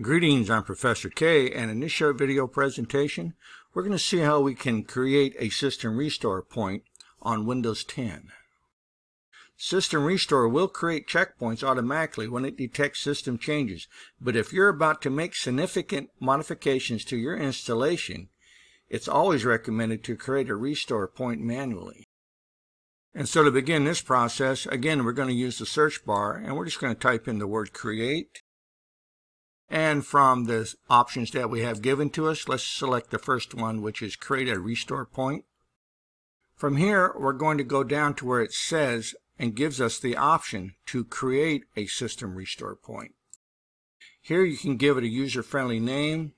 Greetings, I'm Professor K, and in this short video presentation, we're going to see how we can create a system restore point on Windows 10. System Restore will create checkpoints automatically when it detects system changes, but if you're about to make significant modifications to your installation, it's always recommended to create a restore point manually. And so to begin this process, again, we're going to use the search bar, and we're just going to type in the word create. And from the options that we have given to us, let's select the first one, which is create a restore point. From here, we're going to go down to where it says and gives us the option to create a system restore point. Here you can give it a user-friendly name.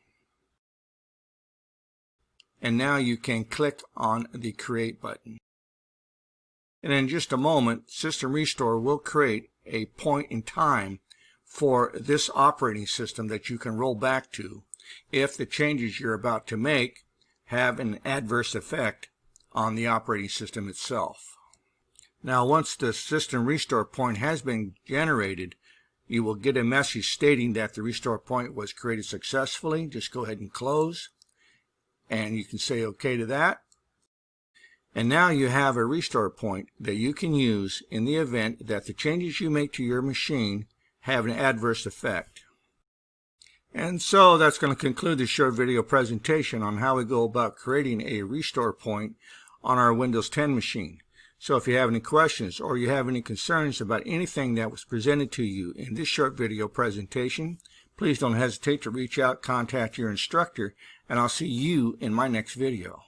And now you can click on the create button. And in just a moment, System Restore will create a point in time for this operating system that you can roll back to if the changes you're about to make have an adverse effect on the operating system itself. Now, once the system restore point has been generated, you will get a message stating that the restore point was created successfully. Just go ahead and close, and you can say OK to that. And now you have a restore point that you can use in the event that the changes you make to your machine have an adverse effect. And so that's going to conclude this short video presentation on how we go about creating a restore point on our Windows 10 machine. So if you have any questions or you have any concerns about anything that was presented to you in this short video presentation, please don't hesitate to reach out, contact your instructor, and I'll see you in my next video.